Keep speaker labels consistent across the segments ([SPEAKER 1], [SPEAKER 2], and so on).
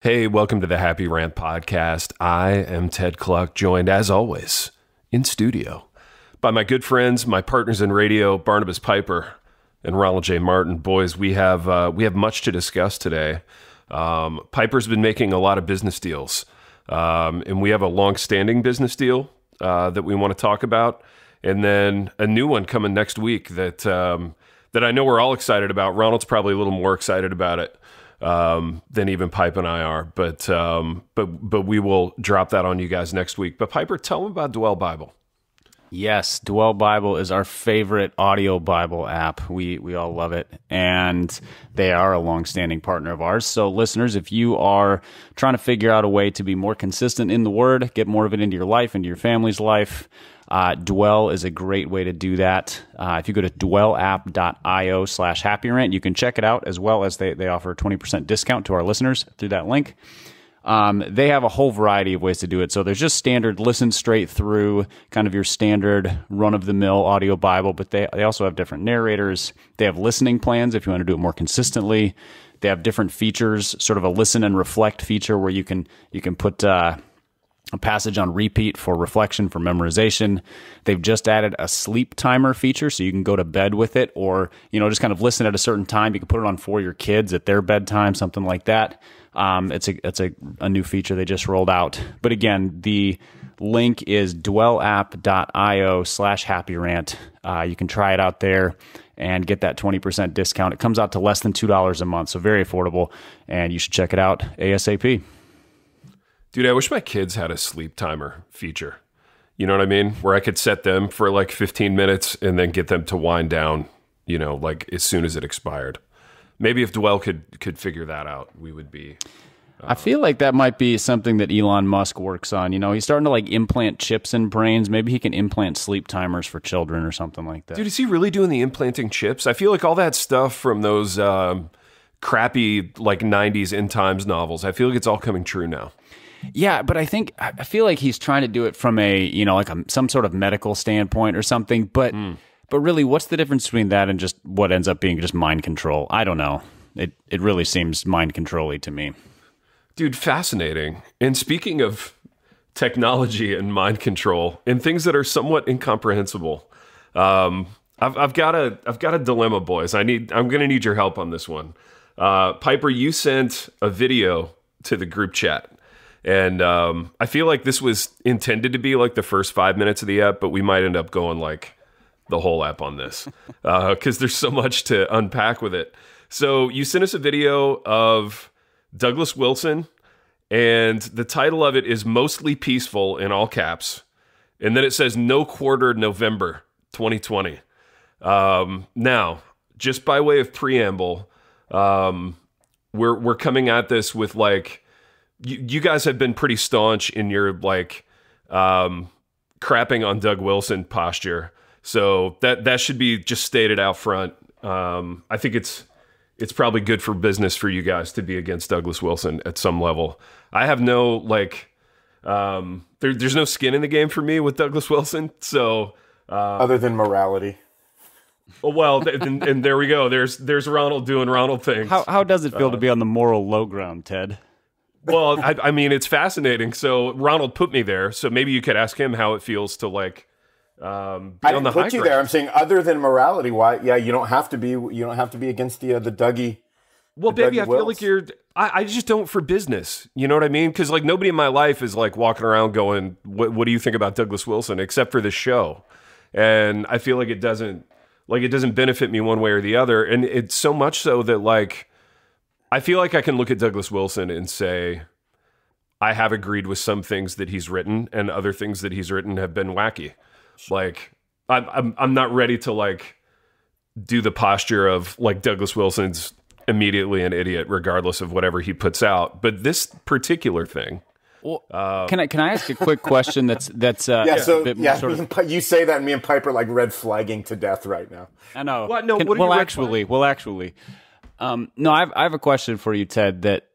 [SPEAKER 1] Hey, welcome to the Happy Rant podcast. I am Ted Cluck, joined as always in studio by my good friends, my partners in radio, Barnabas Piper and Ronald J. Martin. Boys, we have much to discuss today. Piper's been making a lot of business deals, and we have a long-standing business deal that we want to talk about, and then a new one coming next week that I know we're all excited about. Ronald's probably a little more excited about it than even Pipe and I are, but we will drop that on you guys next week. But Piper, tell them about Dwell Bible.
[SPEAKER 2] Yes, Dwell Bible is our favorite audio Bible app. We all love it, and they are a long-standing partner of ours. So listeners, if you are trying to figure out a way to be more consistent in the Word, get more of it into your life, into your family's life, Dwell is a great way to do that. If you go to dwellapp.io/happyrant, you can check it out, as well as they offer a 20% discount to our listeners through that link. They have a whole variety of ways to do it. So there's just standard listen straight through, kind of your standard run-of-the-mill audio Bible, but they also have different narrators. They have listening plans if you want to do it more consistently. They have different features, sort of a listen and reflect feature where you can put a passage on repeat for reflection, for memorization. They've just added a sleep timer feature, so you can go to bed with it, or just kind of listen at a certain time. You can put it on for your kids at their bedtime, something like that. It's a new feature they just rolled out. But again, the link is dwellapp.io/happyrant. You can try it out there and get that 20% discount. It comes out to less than $2 a month, so very affordable, and you should check it out ASAP.
[SPEAKER 1] Dude, I wish my kids had a sleep timer feature. You know what I mean? Where I could set them for like 15 minutes and then get them to wind down, like as soon as it expired. Maybe if Dwell could figure that out, we would be...
[SPEAKER 2] I feel like that might be something that Elon Musk works on. He's starting to like implant chips in brains. Maybe he can implant sleep timers for children or something like that.
[SPEAKER 1] Dude, is he really doing the implanting chips? I feel like all that stuff from those crappy like 90s End Times novels, I feel like it's all coming true now.
[SPEAKER 2] Yeah, but I feel like he's trying to do it from some sort of medical standpoint or something. But really, what's the difference between that and just what ends up being just mind control? I don't know. It really seems mind control-y to me.
[SPEAKER 1] Dude, fascinating. And speaking of technology and mind control and things that are somewhat incomprehensible, I've got a dilemma, boys. I'm going to need your help on this one. Piper, you sent a video to the group chat. And I feel like this was intended to be like the first 5 minutes of the app, but we might end up going like the whole app on this because there's so much to unpack with it. So you sent us a video of Douglas Wilson, and the title of it is Mostly Peaceful in all caps. And then it says No Quarter November 2020. Now, just by way of preamble, we're coming at this with like, you guys have been pretty staunch in your like crapping on Doug Wilson posture, so that should be just stated out front. I think it's probably good for business for you guys to be against Douglas Wilson at some level. I have no like there's no skin in the game for me with Douglas Wilson. So
[SPEAKER 3] other than morality.
[SPEAKER 1] Well, and there we go. There's Ronald doing Ronald things.
[SPEAKER 2] How does it feel to be on the moral low ground, Ted?
[SPEAKER 1] Well, I mean, it's fascinating. So Ronald put me there. So maybe you could ask him how it feels to like be on the high ground. I put you there.
[SPEAKER 3] I'm saying other than morality, why? Yeah, you don't have to be against the Dougie.
[SPEAKER 1] Well, baby, I feel like I just don't for business. You know what I mean? Because like nobody in my life is like walking around going, "What do you think about Douglas Wilson?" Except for this show, and I feel like it doesn't benefit me one way or the other. And it's so much so that like. I feel like I can look at Douglas Wilson and say, I have agreed with some things that he's written, and other things that he's written have been wacky. Like, I'm not ready to like do the posture of like Douglas Wilson's immediately an idiot, regardless of whatever he puts out. But this particular thing.
[SPEAKER 2] Well, can I ask a quick question? That's
[SPEAKER 3] a bit more sort of... You say that, and me and Piper like red flagging to death right now.
[SPEAKER 2] I know.
[SPEAKER 1] What? No. What are you
[SPEAKER 2] actually. No, I have a question for you, Ted, that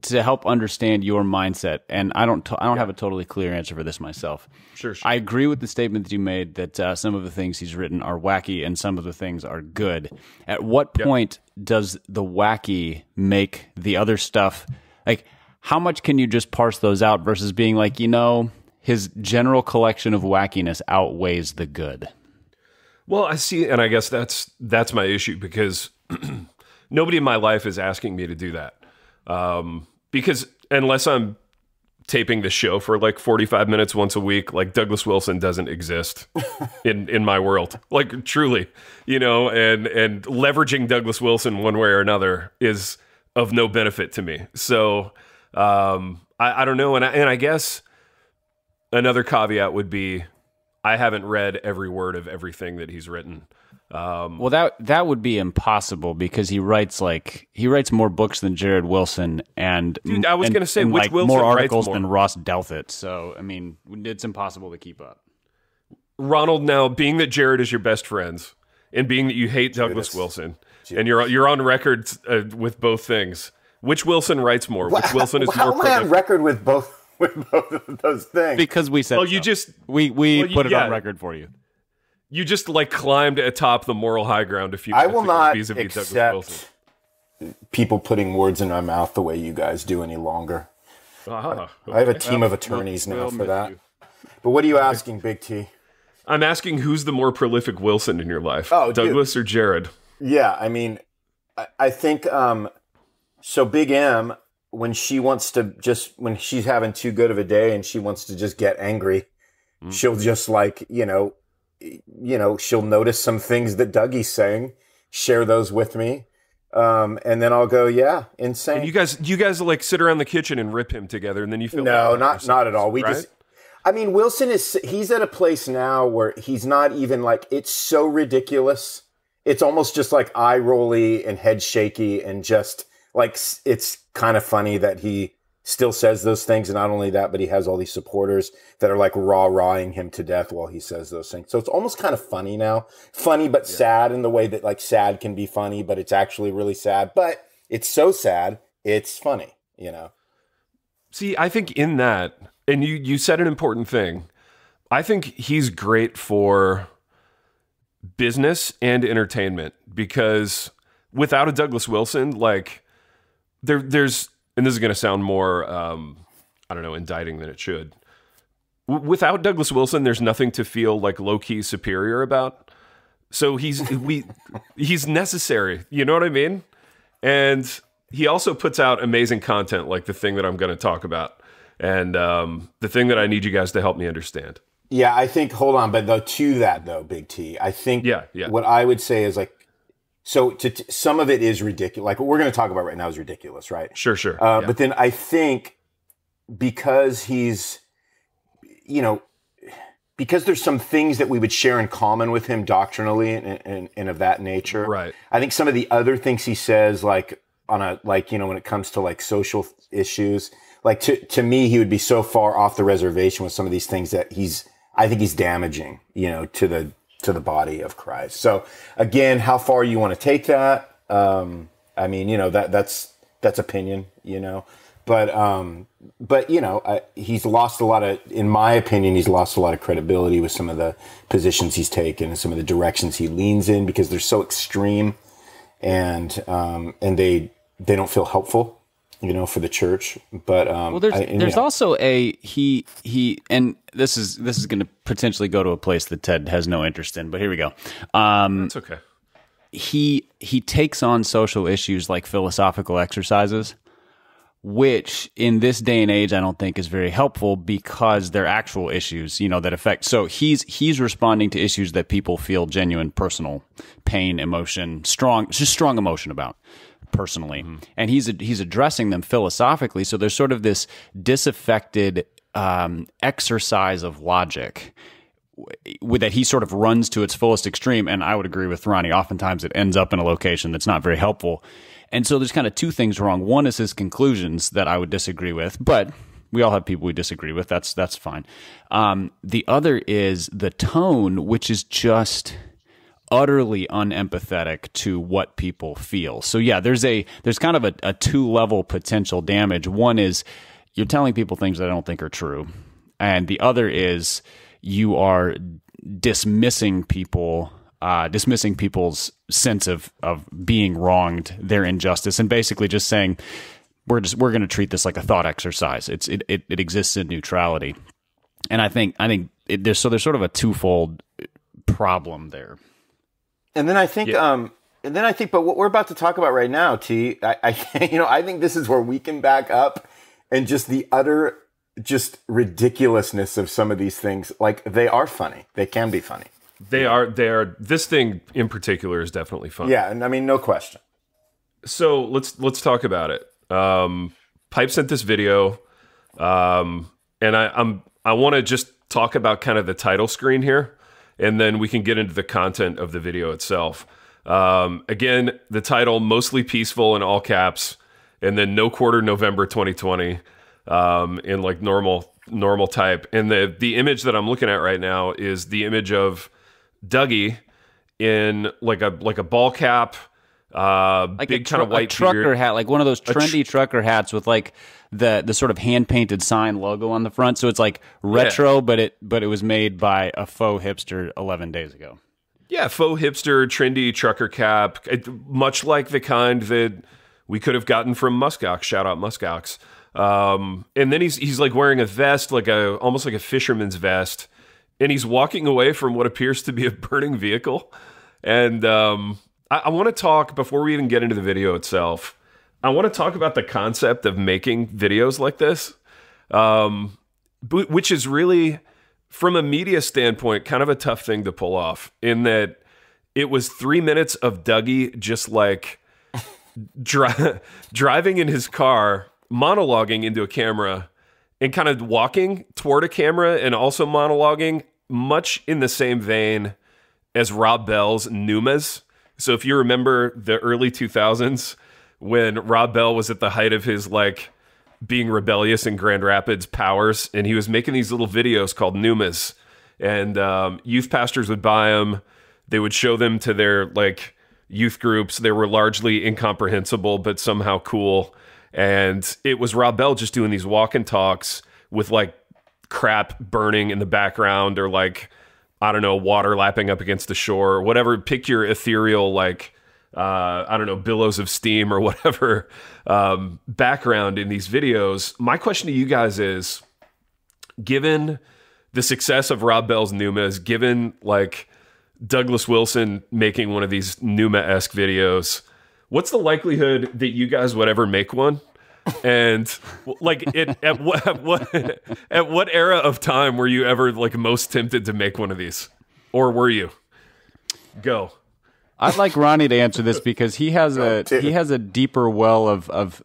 [SPEAKER 2] to help understand your mindset, and I don't have a totally clear answer for this myself.
[SPEAKER 1] Sure.
[SPEAKER 2] I agree with the statement that you made that some of the things he's written are wacky and some of the things are good. At what point does the wacky make the other stuff Like, how much can you just parse those out versus being like, his general collection of wackiness outweighs the good?
[SPEAKER 1] Well, I see, and I guess that's my issue, because nobody in my life is asking me to do that. Because unless I'm taping the show for like 45 minutes once a week, like Douglas Wilson doesn't exist in my world. Like, truly, and leveraging Douglas Wilson one way or another is of no benefit to me. So I don't know. And I guess another caveat would be, I haven't read every word of everything that he's written.
[SPEAKER 2] Well, that would be impossible, because he writes more books than Jared Wilson, and
[SPEAKER 1] dude, I was going to say, which
[SPEAKER 2] like
[SPEAKER 1] Wilson
[SPEAKER 2] more articles
[SPEAKER 1] writes more
[SPEAKER 2] than Ross Douthat. So, I mean, it's impossible to keep up.
[SPEAKER 1] Ronald, now, being that Jared is your best friend, and being that you hate Douglas Wilson, and you're on record with both things, which Wilson writes more? Which Wilson is more
[SPEAKER 3] prolific? How am I on record with both of those things?
[SPEAKER 2] Because we said, we put it on record for you.
[SPEAKER 1] You just climbed atop the moral high ground a few
[SPEAKER 3] I
[SPEAKER 1] minutes
[SPEAKER 3] will
[SPEAKER 1] ago,
[SPEAKER 3] not
[SPEAKER 1] vis-a-vis Douglas
[SPEAKER 3] accept
[SPEAKER 1] Wilson.
[SPEAKER 3] People putting words in my mouth the way you guys do any longer.
[SPEAKER 1] Okay.
[SPEAKER 3] I have a team of attorneys now for that. But what are you asking, Big T?
[SPEAKER 1] I'm asking, who's the more prolific Wilson in your life? Douglas or Jared?
[SPEAKER 3] Yeah, I mean, I think, so Big M, when she wants to when she's having too good of a day and she wants to just get angry, she'll just she'll notice some things that Dougie's saying, share those with me. And then I'll go, yeah, insane.
[SPEAKER 1] And you guys sit around the kitchen and rip him together, and then you feel
[SPEAKER 3] not at all. We
[SPEAKER 1] right?
[SPEAKER 3] just, I mean, Wilson he's at a place now where he's not even it's so ridiculous. It's almost just eye rolly and head shaky, and just it's kind of funny that he still says those things. And not only that, but he has all these supporters that are rah-rahing him to death while he says those things. So it's almost kind of funny now. Funny, but sad in the way that sad can be funny, but it's actually really sad. But it's so sad, it's funny,
[SPEAKER 1] See, I think in that, and you said an important thing, I think he's great for business and entertainment, because without a Douglas Wilson, there's, and this is going to sound more, indicting than it should. Without Douglas Wilson, there's nothing to feel low-key superior about. So he's necessary. You know what I mean? And he also puts out amazing content, like the thing that I'm going to talk about, and the thing that I need you guys to help me understand.
[SPEAKER 3] Yeah, I think, hold on, but to that, Big T, I think what I would say is so some of it is ridiculous. What we're going to talk about right now is ridiculous, right?
[SPEAKER 1] Sure.
[SPEAKER 3] But then I think because he's, because there's some things that we would share in common with him doctrinally and of that nature.
[SPEAKER 1] Right.
[SPEAKER 3] I think some of the other things he says, when it comes to social issues, to me, he would be so far off the reservation with some of these things that I think he's damaging, to the body of Christ. So again, how far you want to take that? I mean, that's opinion, but he's lost a lot of, in my opinion, he's lost a lot of credibility with some of the positions he's taken and some of the directions he leans in, because they're so extreme, and they don't feel helpful, for the church. But
[SPEAKER 2] there's also he and this is going to potentially go to a place that Ted has no interest in, but here we go.
[SPEAKER 1] That's okay.
[SPEAKER 2] He takes on social issues like philosophical exercises, which in this day and age I don't think is very helpful, because they're actual issues, that affect. So he's responding to issues that people feel genuine personal pain, emotion, strong emotion about personally, and he's addressing them philosophically. So there's sort of this disaffected exercise of logic that he sort of runs to its fullest extreme. And I would agree with Ronnie. Oftentimes it ends up in a location that's not very helpful. And so there's kind of two things wrong. One is his conclusions that I would disagree with, but we all have people we disagree with. That's fine. The other is the tone, which is just utterly unempathetic to what people feel. So yeah, there's kind of a two-level potential damage. One is you're telling people things that I don't think are true. And the other is you are dismissing people's sense of being wronged, their injustice, and basically just saying, we're going to treat this like a thought exercise. It exists in neutrality, and I think there's sort of a twofold problem there.
[SPEAKER 3] And then I think, but what we're about to talk about right now, T, I think this is where we can back up and just the utter just ridiculousness of some of these things. Like, they are funny. They can be funny.
[SPEAKER 1] They are. This thing in particular is definitely funny.
[SPEAKER 3] Yeah, and I mean, no question.
[SPEAKER 1] So let's talk about it. Pipe sent this video, and I want to just talk about kind of the title screen here, and then we can get into the content of the video itself. Again, the title, mostly peaceful in all caps, and then no quarter November 2020 in like normal type. And the image that I'm looking at right now is the image of Dougie in like a ball cap, like
[SPEAKER 2] big
[SPEAKER 1] kind of white
[SPEAKER 2] trucker
[SPEAKER 1] beard.
[SPEAKER 2] hat, like one of those trendy trucker hats with like the sort of hand painted sign logo on the front. So it's like retro, but it was made by a faux hipster 11 days ago.
[SPEAKER 1] Yeah, faux hipster, trendy trucker cap, much like the kind that we could have gotten from Muskox. Shout out Muskox. And then he's like wearing a vest, almost like a fisherman's vest, and he's walking away from what appears to be a burning vehicle. And I want to talk, before we even get into the video itself, I want to talk about the concept of making videos like this, which is really, from a media standpoint, kind of a tough thing to pull off, in that it was 3 minutes of Dougie just like driving in his car, monologuing into a camera, and kind of walking toward a camera and also monologuing, much in the same vein as Robby Bell's Noomas. So if you remember the early 2000s, when Robby Bell was at the height of his like being rebellious in Grand Rapids powers, and he was making these little videos called Noomas, and youth pastors would buy them. They would show them to their like youth groups. They were largely incomprehensible, but somehow cool. And it was Robby Bell just doing these walk and talks with like crap burning in the background, or like, I don't know, water lapping up against the shore or whatever. Pick your ethereal, like, I don't know, billows of steam or whatever background in these videos. My question to you guys is, given the success of Robby Bell's Noomas, given like Douglas Wilson making one of these Nooma-esque videos, what's the likelihood that you guys would ever make one? And like, at what era of time were you ever like most tempted to make one of these, or were you? Go.
[SPEAKER 2] I'd like Ronnie to answer this because he has a deeper well of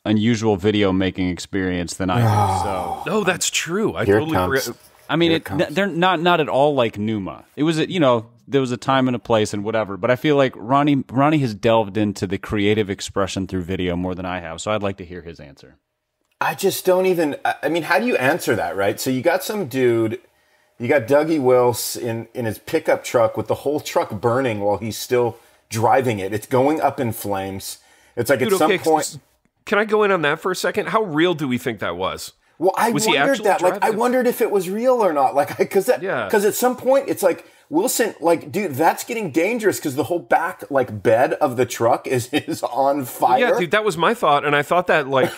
[SPEAKER 2] unusual video making experience than I do. So
[SPEAKER 1] no, that's true. I
[SPEAKER 3] Here
[SPEAKER 1] totally
[SPEAKER 3] it comes.
[SPEAKER 2] I mean, they're not at all like Nooma. It was there was a time and a place and whatever, but I feel like Ronnie has delved into the creative expression through video more than I have. So I'd like to hear his answer.
[SPEAKER 3] I just don't even, I mean, how do you answer that, right? So you got some dude, you got Dougie Wills in his pickup truck with the whole truck burning while he's still driving it. It's going up in flames. It's like, dude, at some point.
[SPEAKER 1] Can I go in on that for a second? How real do we think that was?
[SPEAKER 3] Well, I wondered that. Like, I wondered if it was real or not. Like, because at some point it's like, Wilson, like, dude, that's getting dangerous because the whole back, like, bed of the truck is on fire.
[SPEAKER 1] Yeah, dude, that was my thought. And I thought that, like,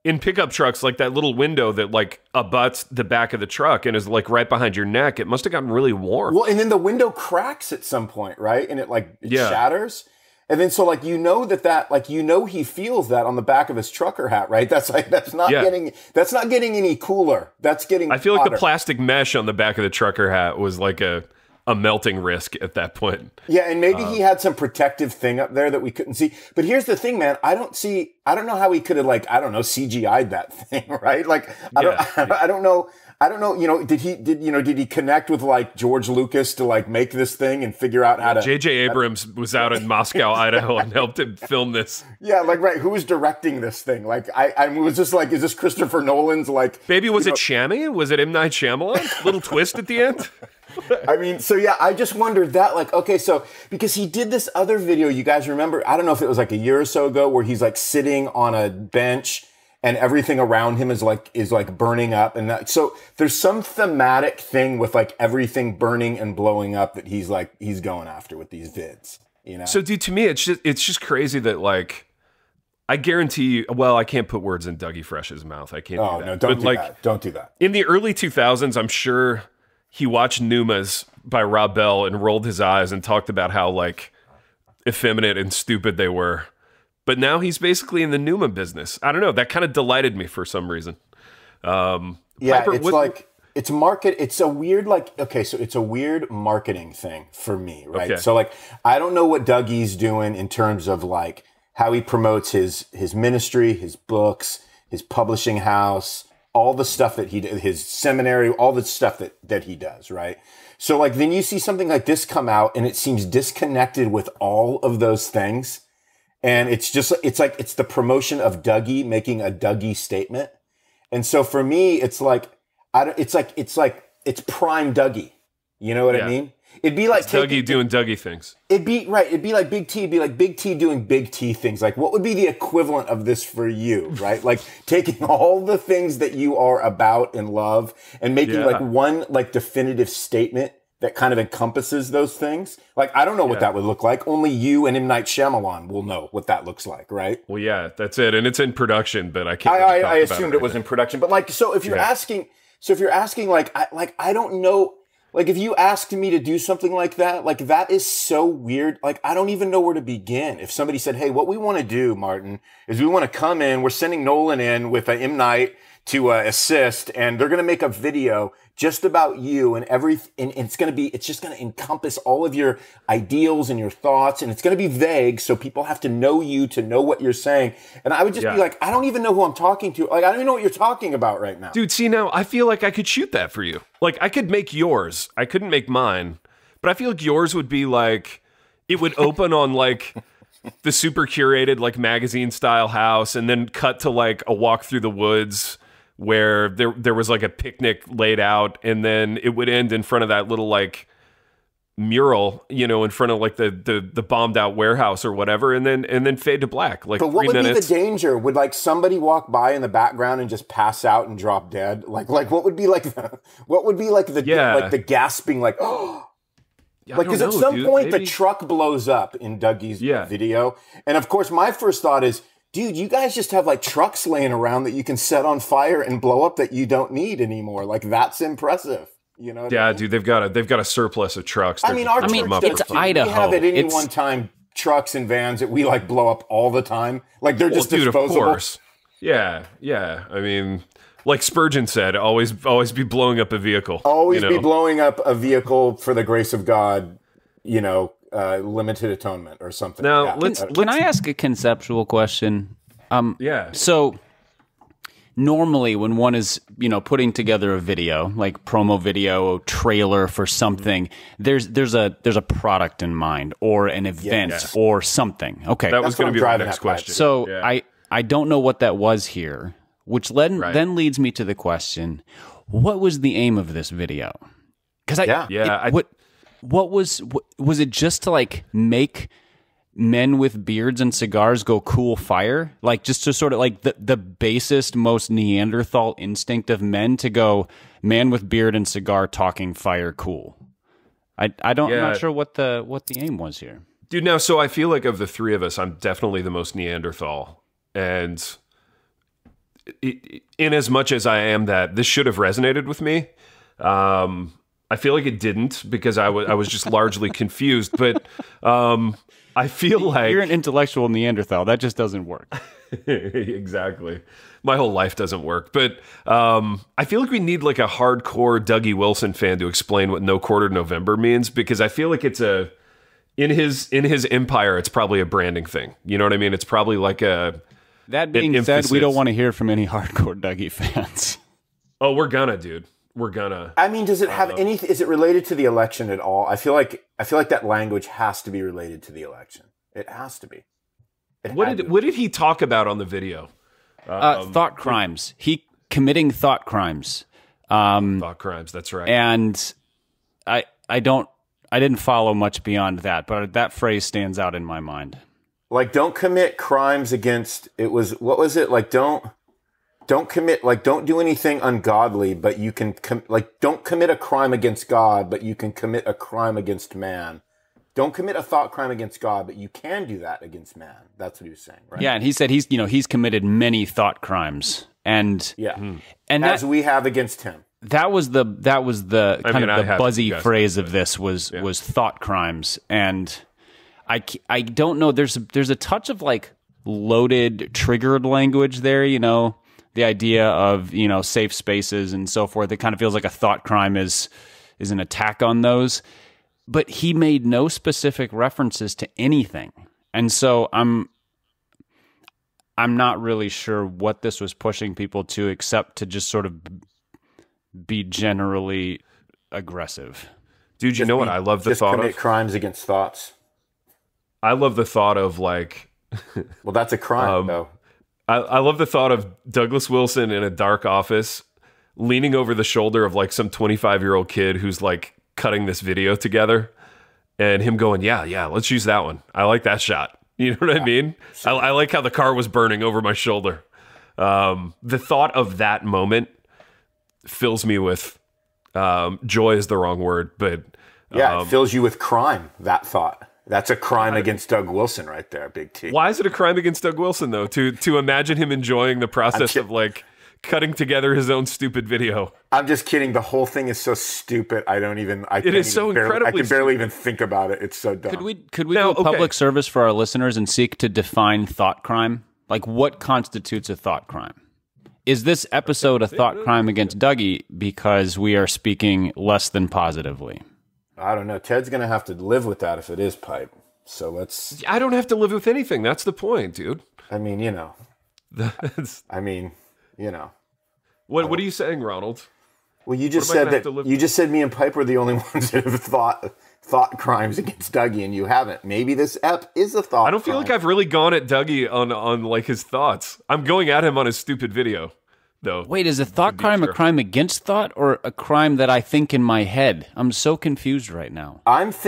[SPEAKER 1] in pickup trucks, like, that little window that, like, abuts the back of the truck and is, like, right behind your neck, it must have gotten really warm.
[SPEAKER 3] Well, and then the window cracks at some point, right? And it shatters. And then, so, like, he feels that on the back of his trucker hat, right? That's not getting any cooler. That's getting
[SPEAKER 1] I feel
[SPEAKER 3] hotter.
[SPEAKER 1] like the plastic mesh on the back of the trucker hat was like a melting risk at that point.
[SPEAKER 3] Yeah, and maybe he had some protective thing up there that we couldn't see. But here's the thing, man. I don't know how he could have, like, CGI'd that thing, right? Like, I don't know. Did he connect with like George Lucas to like make this thing and figure out how to?
[SPEAKER 1] J.J. Abrams was out in Moscow, Idaho, and helped him film this.
[SPEAKER 3] Yeah, like, right. Who was directing this thing? Like, I was just like, is this Christopher Nolan's like?
[SPEAKER 1] Maybe was it Shyamalan? Was it M. Night Shyamalan? Little twist at the end.
[SPEAKER 3] I mean, so yeah, I just wondered that, like, okay, so because he did this other video, you guys remember? I don't know if it was like a year or so ago, where he's like sitting on a bench and everything around him is like burning up, and that, so there's some thematic thing with like everything burning and blowing up that he's going after with these vids, you know?
[SPEAKER 1] So, dude, to me, it's just crazy that, like, I guarantee you, well, I can't put words in Dougie Fresh's mouth. I can't do that.
[SPEAKER 3] No, don't do that. Don't do that.
[SPEAKER 1] In the early 2000s, I'm sure he watched Noomas by Robby Bell and rolled his eyes and talked about how like effeminate and stupid they were. But now he's basically in the Nooma business. I don't know. That kind of delighted me for some reason.
[SPEAKER 3] Yeah,
[SPEAKER 1] Piper,
[SPEAKER 3] it's market. It's a weird, like, okay, so it's a weird marketing thing for me, right?
[SPEAKER 1] Okay.
[SPEAKER 3] So like, I don't know what Dougie's doing in terms of like how he promotes his ministry, his books, his publishing house, all the stuff that he did, his seminary, all the stuff that he does, right? So like, then you see something like this come out and it seems disconnected with all of those things. And it's the promotion of Dougie making a Dougie statement. And so for me, it's like, it's prime Dougie. You know what I mean? It'd be like
[SPEAKER 1] Dougie doing Dougie things.
[SPEAKER 3] It'd be like Big T. It'd be like Big T doing Big T things. Like, what would be the equivalent of this for you, right? Like taking all the things that you are about and love and making like one like definitive statement that kind of encompasses those things. Like, I don't know what that would look like. Only you and M. Night Shyamalan will know what that looks like, right?
[SPEAKER 1] Well, yeah, that's it. And it's in production, but I can't.
[SPEAKER 3] I assumed it was in production. But like, so if you're asking, like, I don't know. Like, if you asked me to do something like that is so weird. Like, I don't even know where to begin. If somebody said, hey, what we want to do, Martin, is we want to come in, we're sending Nolan in with an M. Night to assist, and they're going to make a video just about you and it's just going to encompass all of your ideals and your thoughts, and it's going to be vague, so people have to know you to know what you're saying. And I would just be like, I don't even know who I'm talking to. Like, I don't even know what you're talking about right now.
[SPEAKER 1] Dude, see, now I feel like I could shoot that for you. Like, I could make yours. I couldn't make mine, but I feel like yours would be like, it would open on like the super curated like magazine style house, and then cut to like a walk through the woods where there was like a picnic laid out, and then it would end in front of that little like mural, you know, in front of like the bombed out warehouse or whatever, and then fade to black. Like,
[SPEAKER 3] but what
[SPEAKER 1] 3
[SPEAKER 3] would
[SPEAKER 1] minutes.
[SPEAKER 3] be the danger? Would like somebody walk by in the background and just pass out and drop dead? Like what would be like the gasping, like, oh. Like, because at some point the truck blows up in Dougie's video, and of course my first thought is, dude, you guys just have like trucks laying around that you can set on fire and blow up that you don't need anymore. Like, that's impressive. You know?
[SPEAKER 1] Yeah, I mean? Dude, they've got a surplus of trucks.
[SPEAKER 3] I mean, our church
[SPEAKER 2] it's Idaho.
[SPEAKER 3] We have at any one time trucks and vans that we like blow up all the time. Like, they're just disposable.
[SPEAKER 1] Of course. Yeah. I mean, like Spurgeon said, always be blowing up a vehicle.
[SPEAKER 3] Always be blowing up a vehicle for the grace of God. You know. Limited atonement or something.
[SPEAKER 2] Now, can I ask a conceptual question? So normally when one is, you know, putting together a video, like promo video, trailer for something, there's a product in mind or an event or something. Okay.
[SPEAKER 1] That was going to be my next question.
[SPEAKER 2] So I don't know what that was here, which then leads me to the question, what was the aim of this video? Because what was it just to like make men with beards and cigars go cool fire? Like, just to sort of like the basest, most Neanderthal instinct of men to go, man with beard and cigar talking fire cool. I'm not sure what the aim was here.
[SPEAKER 1] Dude, now, so I feel like of the three of us, I'm definitely the most Neanderthal. And in as much as I am that, this should have resonated with me. I feel like it didn't, because I was just largely confused. But I feel like...
[SPEAKER 2] You're an intellectual Neanderthal. That just doesn't work.
[SPEAKER 1] Exactly. My whole life doesn't work. But I feel like we need like a hardcore Dougie Wilson fan to explain what No Quarter November means, because I feel like it's in his empire, it's probably a branding thing. You know what I mean? It's probably like a...
[SPEAKER 2] That being said, we don't want to hear from any hardcore Dougie fans.
[SPEAKER 1] Oh, we're gonna, dude. We're gonna.
[SPEAKER 3] I mean, does it have anything? Is it related to the election at all? I feel like that language has to be related to the election. It has to be.
[SPEAKER 1] What did he talk about on the video?
[SPEAKER 2] Thought crimes. He committing thought crimes.
[SPEAKER 1] Thought crimes. That's right.
[SPEAKER 2] And I didn't follow much beyond that, but that phrase stands out in my mind.
[SPEAKER 3] Like, don't commit crimes against. What was it? Like, don't commit, like, don't do anything ungodly, but you can, don't commit a crime against God, but you can commit a crime against man. Don't commit a thought crime against God, but you can do that against man. That's what he was saying, right?
[SPEAKER 2] Yeah, and he said he's committed many thought crimes, and
[SPEAKER 3] and as we have against him.
[SPEAKER 2] That was the kind of the buzzy phrase of this was thought crimes, and I don't know. There's a touch of like loaded, triggered language there. You know, the idea of safe spaces and so forth. It kind of feels like a thought crime is an attack on those. But he made no specific references to anything, and so I'm not really sure what this was pushing people to, except to just sort of be generally aggressive.
[SPEAKER 1] Dude, you know what I love the thought of?
[SPEAKER 3] Commit crimes against thoughts.
[SPEAKER 1] I love the thought of like...
[SPEAKER 3] well, that's a crime, though.
[SPEAKER 1] I love the thought of Douglas Wilson in a dark office leaning over the shoulder of like some 25-year-old kid who's like cutting this video together and him going, yeah, let's use that one. I like that shot. You know what I mean? Sure. I like how the car was burning over my shoulder. The thought of that moment fills me with joy is the wrong word, but
[SPEAKER 3] it fills you with crime. That thought, that's a crime against Doug Wilson right there, Big T.
[SPEAKER 1] Why is it a crime against Doug Wilson though? To imagine him enjoying the process of like cutting together his own stupid video.
[SPEAKER 3] I'm just kidding. The whole thing is so stupid. I can barely even think about it. It's so dumb.
[SPEAKER 2] Could we do a public service for our listeners and seek to define thought crime? Like, what constitutes a thought crime? Is this episode a thought crime against Dougie because we are speaking less than positively?
[SPEAKER 3] I don't know. Ted's going to have to live with that if it is pipe. So let's...
[SPEAKER 1] I don't have to live with anything. That's the point, dude.
[SPEAKER 3] I mean,
[SPEAKER 1] What are you saying, Ronald?
[SPEAKER 3] Well, you just said me and Pipe were the only ones that have thought crimes against Dougie, and you haven't. Maybe this ep is a thought.
[SPEAKER 1] I don't feel like I've really gone at Dougie on like his thoughts. I'm going at him on his stupid video, though.
[SPEAKER 2] Wait, is a thought crime a crime against thought or a crime that I think in my head? I'm so confused right now.
[SPEAKER 3] If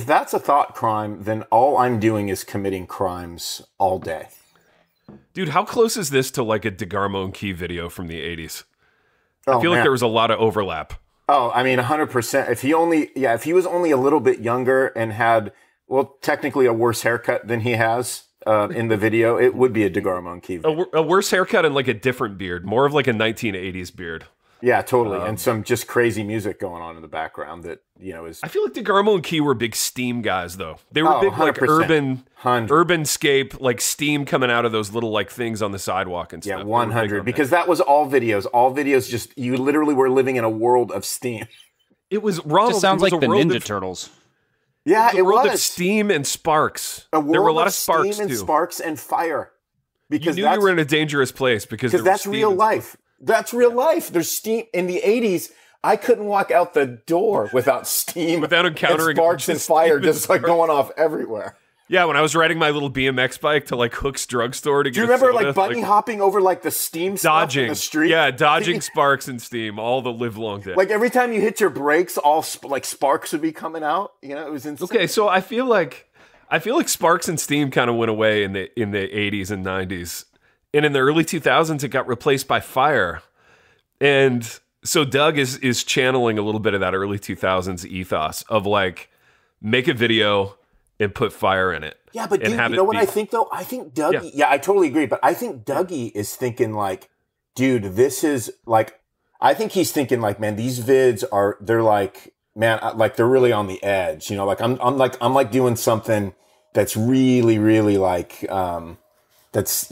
[SPEAKER 3] that's a thought crime, then all I'm doing is committing crimes all day.
[SPEAKER 1] Dude, how close is this to like a DeGarmo and Key video from the 80s? I feel like there was a lot of overlap.
[SPEAKER 3] Oh, I mean, 100%. If he was only a little bit younger and had, well, technically a worse haircut than he has in the video, it would be a DeGarmo and Key video.
[SPEAKER 1] A worse haircut and like a different beard, more of like a 1980s beard.
[SPEAKER 3] Yeah, totally. And some just crazy music going on in the background that, is...
[SPEAKER 1] I feel like DeGarmo and Key were big Steam guys, though. They were big, 100%. like, urban-scape, like, steam coming out of those little, like, things on the sidewalk and stuff.
[SPEAKER 3] Yeah, 100. Because that was all videos. All videos just... You literally were living in a world of steam.
[SPEAKER 1] It was... Ronald,
[SPEAKER 2] it just sounds like the Ninja Turtles.
[SPEAKER 3] Yeah, it was.
[SPEAKER 1] A world of steam and sparks. There were a lot of sparks,
[SPEAKER 3] steam and sparks and fire.
[SPEAKER 1] Because you knew you were in a dangerous place because
[SPEAKER 3] that's real life. That's real life. There's steam. In the 80s, I couldn't walk out the door without steam.
[SPEAKER 1] Without encountering
[SPEAKER 3] and sparks and fire just like going off everywhere.
[SPEAKER 1] Yeah, when I was riding my little BMX bike to like Hook's drugstore to get
[SPEAKER 3] Do you remember like bunny hopping over like the steam stuff in the street?
[SPEAKER 1] Yeah, dodging sparks and steam all the live long day.
[SPEAKER 3] Like every time you hit your brakes, all like sparks would be coming out. It was insane.
[SPEAKER 1] Okay, so I feel like sparks and steam kind of went away in the 80s and 90s. And in the early 2000s, it got replaced by fire. And so Doug is channeling a little bit of that early 2000s ethos of like, make a video and put fire in it.
[SPEAKER 3] Yeah, but dude, you know what I think though? I think Dougie, yeah, I totally agree. But I think Dougie is thinking like, dude, this is like, I think he's thinking like, man, these vids they're like, man, like they're really on the edge. Like I'm like doing something that's really, really like, that's,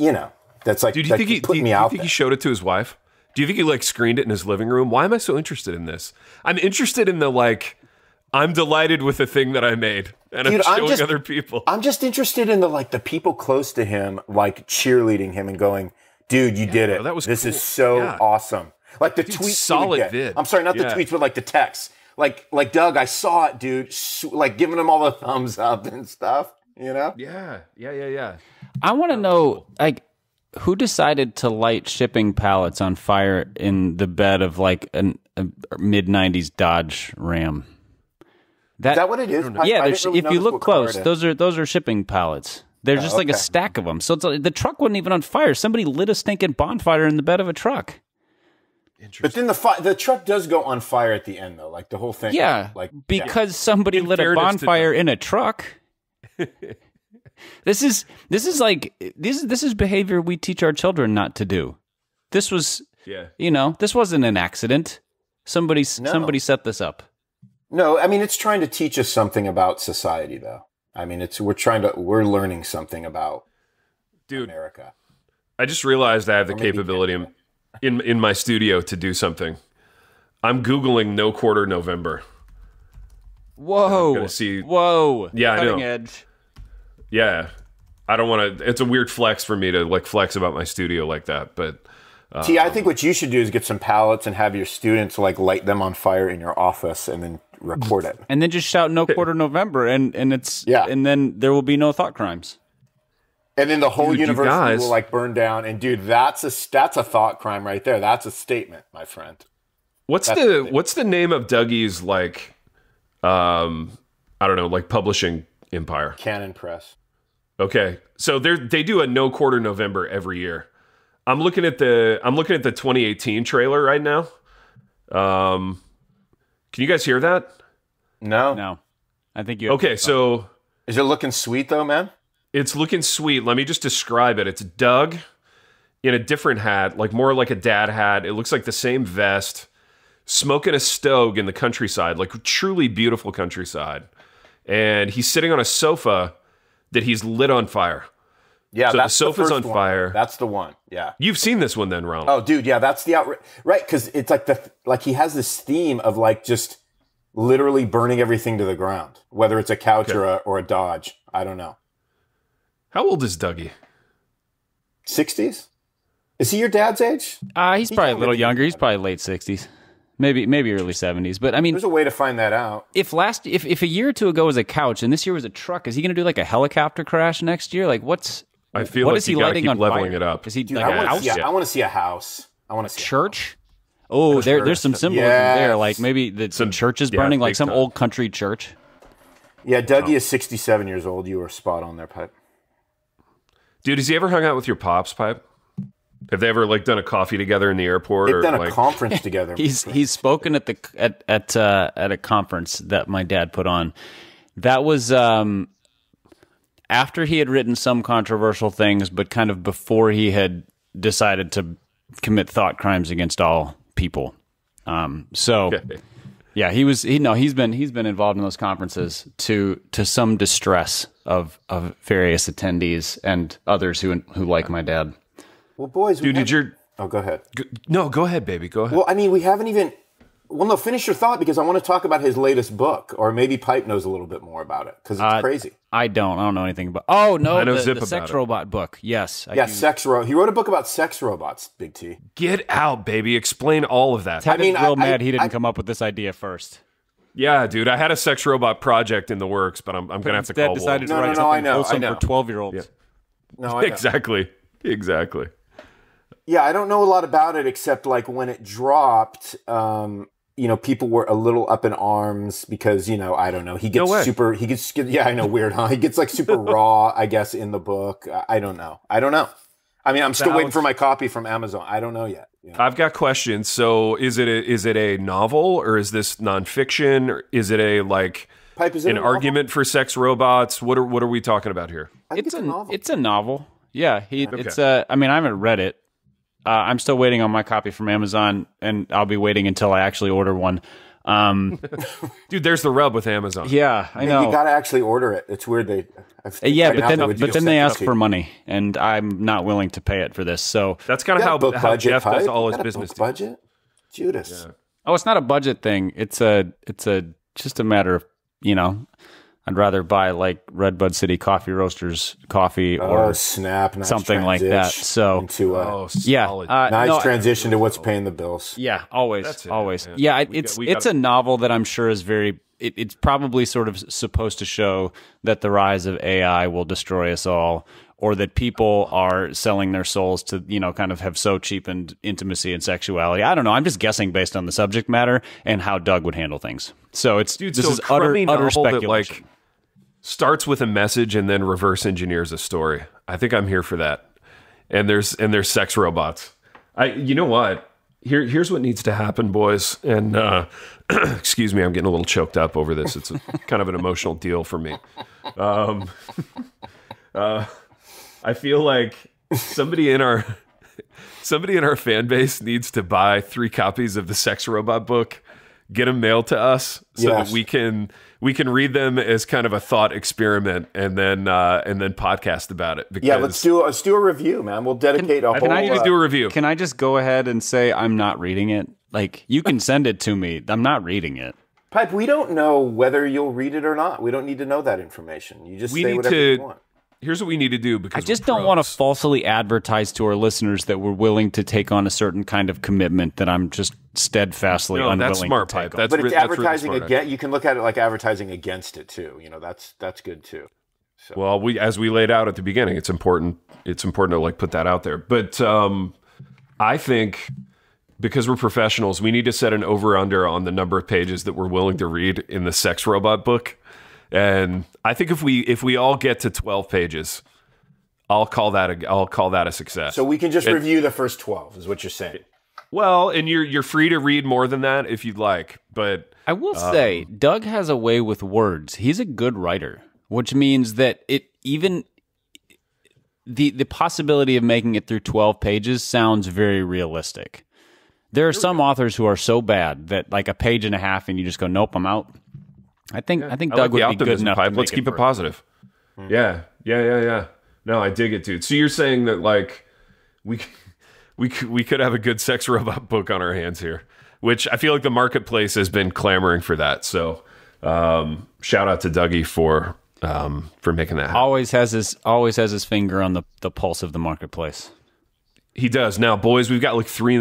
[SPEAKER 3] that's like,
[SPEAKER 1] dude, do you think he showed it to his wife? Do you think he like screened it in his living room? Why am I so interested in this? I'm interested in the like, I'm delighted with the thing that I made, and I'm showing other people.
[SPEAKER 3] I'm just interested in the people close to him, like cheerleading him and going, "Dude, you did it! This cool. is so awesome!" Like the tweets,
[SPEAKER 1] solid vid.
[SPEAKER 3] I'm sorry, not the tweets, but like the texts. Like Doug, I saw it, dude. Like giving him all the thumbs up and stuff.
[SPEAKER 1] Yeah.
[SPEAKER 2] I want to know, like, who decided to light shipping pallets on fire in the bed of like a mid-90s Dodge Ram?
[SPEAKER 3] Is that what it is?
[SPEAKER 2] Yeah, if you look close, those are shipping pallets. They're just like a stack of them. So it's the truck wasn't even on fire. Somebody lit a stinking bonfire in the bed of a truck.
[SPEAKER 3] But then the truck does go on fire at the end, though. Like the whole thing.
[SPEAKER 2] Yeah,
[SPEAKER 3] like
[SPEAKER 2] because somebody lit a bonfire in a truck. This is behavior we teach our children not to do. This was, this wasn't an accident. Somebody set this up.
[SPEAKER 3] No, I mean, it's trying to teach us something about society, though. I mean, we're learning something about America.
[SPEAKER 1] I just realized I have the capability in my studio to do something. I'm Googling no quarter November.
[SPEAKER 2] Whoa.
[SPEAKER 1] I'm gonna see.
[SPEAKER 2] Whoa.
[SPEAKER 1] Yeah,
[SPEAKER 2] Cutting
[SPEAKER 1] I know.
[SPEAKER 2] edge.
[SPEAKER 1] Yeah. I don't want to, it's a weird flex for me to like flex about my studio like that, but
[SPEAKER 3] T, I think what you should do is get some pallets and have your students like light them on fire in your office and then record it.
[SPEAKER 2] And then just shout no quarter November and then there will be no thought crimes.
[SPEAKER 3] And then the whole university will like burn down. And dude, that's a thought crime right there. That's a statement, my friend.
[SPEAKER 1] What's the name of Dougie's like I don't know, like publishing empire?
[SPEAKER 3] Canon Press.
[SPEAKER 1] Okay. So they do a no quarter November every year. I'm looking at the 2018 trailer right now. Can you guys hear that?
[SPEAKER 3] No.
[SPEAKER 2] I think you.
[SPEAKER 1] Okay, so
[SPEAKER 3] is it looking sweet though, man?
[SPEAKER 1] It's looking sweet. Let me just describe it. It's Doug in a different hat, like more like a dad hat. It looks like the same vest, smoking a stogie in the countryside, like truly beautiful countryside. And he's sitting on a sofa that he's lit on fire.
[SPEAKER 3] Yeah,
[SPEAKER 1] so
[SPEAKER 3] that's
[SPEAKER 1] the sofa's on
[SPEAKER 3] one.
[SPEAKER 1] fire.
[SPEAKER 3] That's the one. Yeah,
[SPEAKER 1] you've seen this one then, Ronald.
[SPEAKER 3] Oh, dude, yeah, that's the right because it's like he has this theme of like just literally burning everything to the ground, whether it's a couch or a Dodge. I don't know.
[SPEAKER 1] How old is Dougie?
[SPEAKER 3] 60s? Is he your dad's age?
[SPEAKER 2] He's probably a little younger. He's probably late 60s. Maybe early 70s. But I mean,
[SPEAKER 3] there's a way to find that out.
[SPEAKER 2] If a year or two ago was a couch and this year was a truck, is he going to do like a helicopter crash next year? Like
[SPEAKER 1] I feel
[SPEAKER 2] what
[SPEAKER 1] like
[SPEAKER 2] is he lighting on
[SPEAKER 1] leveling
[SPEAKER 2] fire?
[SPEAKER 1] it up.
[SPEAKER 2] Is he
[SPEAKER 3] Dude,
[SPEAKER 2] like a house?
[SPEAKER 3] I want to see a house. I want to see
[SPEAKER 2] church. Oh, there's some symbolism there. Like maybe some church is burning, like some old country church.
[SPEAKER 3] Yeah, Dougie is 67 years old. You were spot on there, Pipe.
[SPEAKER 1] Dude, has he ever hung out with your pops, Pipe? Have they ever like done a coffee together in the airport?
[SPEAKER 3] They've done
[SPEAKER 1] a
[SPEAKER 3] conference together.
[SPEAKER 2] He's spoken at a conference that my dad put on. That was after he had written some controversial things, but kind of before he had decided to commit thought crimes against all people. Yeah, he's been involved in those conferences to some distress of various attendees and others who like my dad.
[SPEAKER 3] Well, boys,
[SPEAKER 1] dude,
[SPEAKER 3] Oh, go ahead.
[SPEAKER 1] No, go ahead, baby. Go ahead.
[SPEAKER 3] Well, I mean, we haven't even. Well, no, finish your thought because I want to talk about his latest book, or maybe Pipe knows a little bit more about it because it's crazy.
[SPEAKER 2] I don't know anything about. Oh no,
[SPEAKER 1] I know
[SPEAKER 2] the sex robot book. Yes,
[SPEAKER 3] He wrote a book about sex robots. Big T.
[SPEAKER 1] Get out, baby. Explain all of that.
[SPEAKER 2] Ted is real mad he didn't come up with this idea first.
[SPEAKER 1] Yeah, dude. I had a sex robot project in the works, but I'm gonna have to call.
[SPEAKER 2] Decided to write something wholesome for 12-year-olds.
[SPEAKER 3] Yeah. No, I know.
[SPEAKER 1] Exactly.
[SPEAKER 3] Yeah, I don't know a lot about it except like when it dropped, people were a little up in arms because, I don't know. I know, weird, huh? He gets like super raw, I guess, in the book. I don't know. I mean, I'm still waiting for my copy from Amazon. I don't know yet.
[SPEAKER 1] I've got questions. So is it a novel or is this nonfiction? Or is it an argument for sex robots? What are we talking about here?
[SPEAKER 3] It's a novel.
[SPEAKER 2] It's a novel. Yeah. It's I haven't read it. I'm still waiting on my copy from Amazon, and I'll be waiting until I actually order one.
[SPEAKER 1] Dude, there's the rub with Amazon.
[SPEAKER 2] Yeah, I know.
[SPEAKER 3] You got to actually order it. It's weird.
[SPEAKER 2] But then they ask for money, and I'm not willing to pay it for this. So
[SPEAKER 1] that's kind of how Jeff does all his business.
[SPEAKER 3] Budget, Judas.
[SPEAKER 2] Yeah. Oh, it's not a budget thing. It's just a matter of I'd rather buy like Redbud City Coffee Roasters coffee or something like that. So
[SPEAKER 3] nice transition to what's paying the bills.
[SPEAKER 2] Yeah, always. Yeah, it's a novel that I'm sure is very. It's probably sort of supposed to show that the rise of AI will destroy us all, or that people are selling their souls to kind of have so cheapened intimacy and sexuality. I don't know. I'm just guessing based on the subject matter and how Doug would handle things. So this is utter speculation.
[SPEAKER 1] That, starts with a message and then reverse engineers a story. I think I'm here for that. And there's sex robots. You know what? here's what needs to happen, boys. And excuse me, I'm getting a little choked up over this. It's kind of an emotional deal for me. I feel like somebody in our fan base needs to buy 3 copies of the Sex Robot book, get them mailed to us so that we can read them as kind of a thought experiment, and then podcast about it. Because
[SPEAKER 3] let's do a review, man. We'll dedicate a whole.
[SPEAKER 1] Can I just do a review?
[SPEAKER 2] Can I just go ahead and say I'm not reading it? Like, you can send it to me. I'm not reading it.
[SPEAKER 3] Pipe, we don't know whether you'll read it or not. We don't need to know that information. You just say whatever you want.
[SPEAKER 1] Here's what we need to do, because
[SPEAKER 2] I just don't want to falsely advertise to our listeners that we're willing to take on a certain kind of commitment that I'm just steadfastly unwilling
[SPEAKER 1] that's smart,
[SPEAKER 2] to take
[SPEAKER 1] Pipe.
[SPEAKER 2] on.
[SPEAKER 3] But it's advertising
[SPEAKER 1] really
[SPEAKER 3] against. You can look at it like advertising against it too. That's good too. So.
[SPEAKER 1] Well, as we laid out at the beginning, it's important. It's important to like put that out there. But I think because we're professionals, we need to set an over/under on the number of pages that we're willing to read in the Sex Robot book. And I think if we all get to 12 pages, I'll call that a success.
[SPEAKER 3] So we can just review the first 12, is what you're saying.
[SPEAKER 1] Well, and you're free to read more than that if you'd like. But
[SPEAKER 2] I will say, Doug has a way with words. He's a good writer, which means that the possibility of making it through 12 pages sounds very realistic. There are some authors who are so bad that like a page and a half and you just go, nope, I'm out. I think Doug would be good enough.
[SPEAKER 1] Let's keep it positive. Yeah. No, I dig it, dude. So you're saying that like we could have a good Sex Robot book on our hands here, which I feel like the marketplace has been clamoring for that. So shout out to Dougie for making that happen.
[SPEAKER 2] Always has his finger on the pulse of the marketplace.
[SPEAKER 1] He does. Now, boys, we've got like 3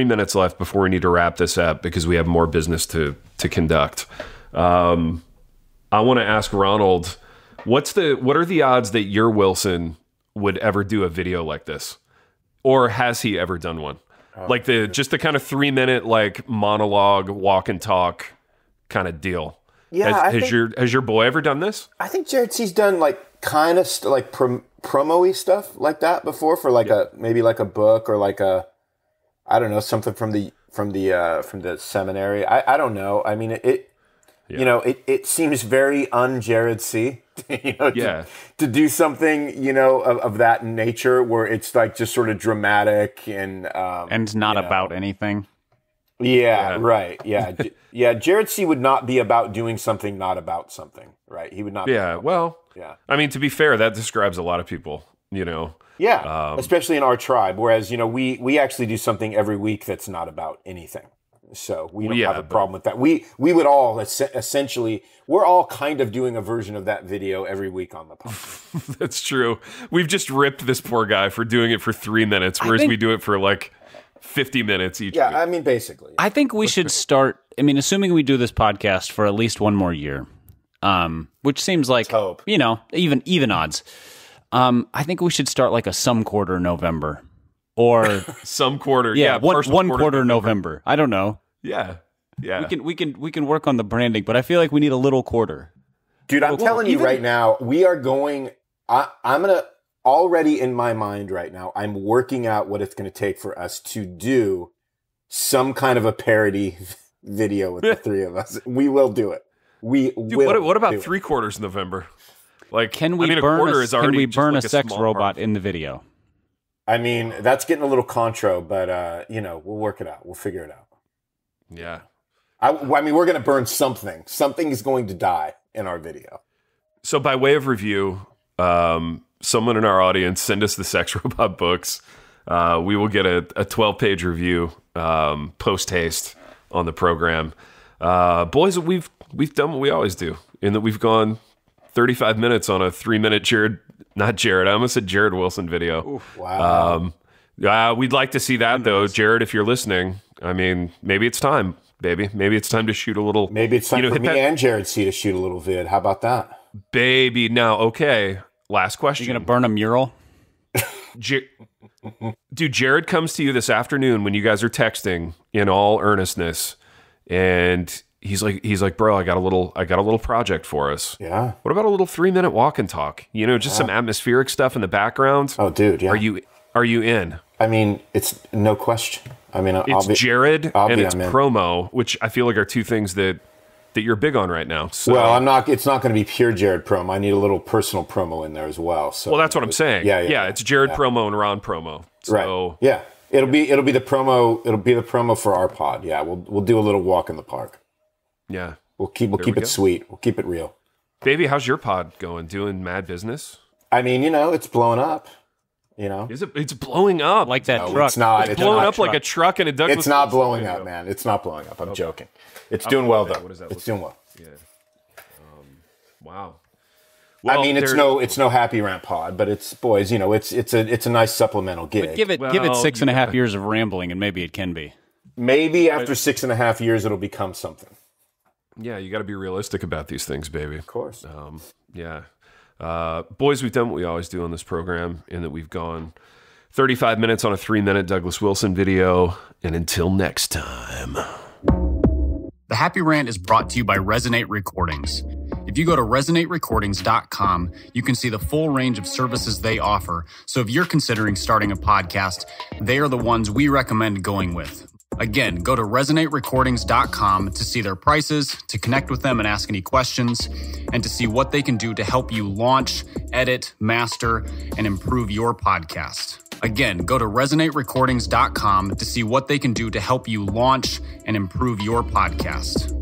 [SPEAKER 1] minutes left before we need to wrap this up because we have more business to conduct. I want to ask Ronald, what are the odds that your Wilson would ever do a video like this, or has he ever done one? Like just the kind of 3-minute like monologue, walk and talk kind of deal.
[SPEAKER 3] Yeah,
[SPEAKER 1] has your boy ever done this?
[SPEAKER 3] I think Jared C's done like kind of like promo-y stuff like that before for like maybe like a book or like I don't know, something from the seminary. I don't know. I mean it seems very un-Jared C. To do something of that nature where it's like just sort of dramatic and
[SPEAKER 2] not about anything.
[SPEAKER 3] Yeah, right. Yeah. Yeah. Jared C would not be about doing something, not about something, right? He would not.
[SPEAKER 1] Yeah. Well, yeah. I mean, to be fair, that describes a lot of people,
[SPEAKER 3] Yeah. Especially in our tribe. Whereas, we actually do something every week that's not about anything. So we don't have a problem with that. We would all essentially, we're all kind of doing a version of that video every week on the podcast.
[SPEAKER 1] That's true. We've just ripped this poor guy for doing it for 3 minutes, whereas we do it for like 50 minutes each week.
[SPEAKER 3] I mean, basically.
[SPEAKER 2] I think we should start, assuming we do this podcast for at least one more year, which seems like, even odds. I think we should start like a some quarter November. Or
[SPEAKER 1] some quarter,
[SPEAKER 2] one quarter November. I don't know.
[SPEAKER 1] Yeah.
[SPEAKER 2] We can work on the branding, but I feel like we need a little quarter.
[SPEAKER 3] Dude, I'm telling you right now, we are going. I'm gonna already in my mind right now. I'm working out what it's going to take for us to do some kind of a parody video with the three of us. We will do it.
[SPEAKER 1] What about 3/4 November? Like,
[SPEAKER 2] can we burn a sex robot in the video?
[SPEAKER 3] I mean, that's getting a little contro, but, we'll work it out. We'll figure it out.
[SPEAKER 1] Yeah.
[SPEAKER 3] I mean, we're going to burn something. Something is going to die in our video.
[SPEAKER 1] So by way of review, someone in our audience, send us the Sex Robot books. We will get a 12-page review post-haste on the program. Boys, we've done what we always do, in that we've gone 35 minutes on a 3-minute I almost said Jared Wilson video.
[SPEAKER 3] Oof, wow.
[SPEAKER 1] We'd like to see that, though. Jared, if you're listening, I mean, maybe it's time, baby. Maybe it's time to shoot a little.
[SPEAKER 3] Maybe it's time for me and Jared C to shoot a little vid. How about that?
[SPEAKER 1] Baby. Now, okay. Last question.
[SPEAKER 2] You going to burn a mural?
[SPEAKER 1] Dude, Jared comes to you this afternoon when you guys are texting in all earnestness, and he's like, bro, I got a little project for us.
[SPEAKER 3] Yeah. What
[SPEAKER 1] about a little 3-minute walk and talk? Just some atmospheric stuff in the background.
[SPEAKER 3] Oh, dude. Yeah.
[SPEAKER 1] Are are you in?
[SPEAKER 3] I mean, it's no question. I mean,
[SPEAKER 1] It's Jared and it's
[SPEAKER 3] I'm in.
[SPEAKER 1] promo, which I feel like are two things that you're big on right now. So.
[SPEAKER 3] Well, I'm not. It's not going to be pure Jared promo. I need a little personal promo in there as well. So,
[SPEAKER 1] well, that's what I'm saying.
[SPEAKER 3] Yeah.
[SPEAKER 1] It's Jared promo and Ron promo. So,
[SPEAKER 3] right. Yeah. It'll be the promo. It'll be the promo for our pod. Yeah. We'll do a little walk in the park.
[SPEAKER 1] Yeah.
[SPEAKER 3] We'll keep it sweet. We'll keep it real.
[SPEAKER 1] Baby, how's your pod going? Doing mad business?
[SPEAKER 3] I mean, it's blowing up.
[SPEAKER 1] Is it? It's blowing up
[SPEAKER 2] like that
[SPEAKER 3] No,
[SPEAKER 2] truck.
[SPEAKER 3] it's not.
[SPEAKER 1] It's blowing up like a truck and a Douglas.
[SPEAKER 3] It's not blowing up, man. It's not blowing up. I'm joking. It's doing well though.
[SPEAKER 1] What does that
[SPEAKER 3] it's doing well.
[SPEAKER 1] Yeah. Wow.
[SPEAKER 3] Well, I mean, it's no Happy Rant pod, but it's boys. It's a nice supplemental gig.
[SPEAKER 2] But give it 6.5 years of rambling, and maybe it can be.
[SPEAKER 3] Maybe after 6.5 years, it'll become something.
[SPEAKER 1] Yeah, you got to be realistic about these things, baby.
[SPEAKER 3] Of course.
[SPEAKER 1] Yeah. Boys, we've done what we always do on this program, in that we've gone 35 minutes on a 3-minute Douglas Wilson video. And until next time.
[SPEAKER 2] The Happy Rant is brought to you by Resonate Recordings. If you go to resonaterecordings.com, you can see the full range of services they offer. So if you're considering starting a podcast, they are the ones we recommend going with. Again, go to resonaterecordings.com to see their prices, to connect with them and ask any questions, and to see what they can do to help you launch, edit, master, and improve your podcast. Again, go to resonaterecordings.com to see what they can do to help you launch and improve your podcast.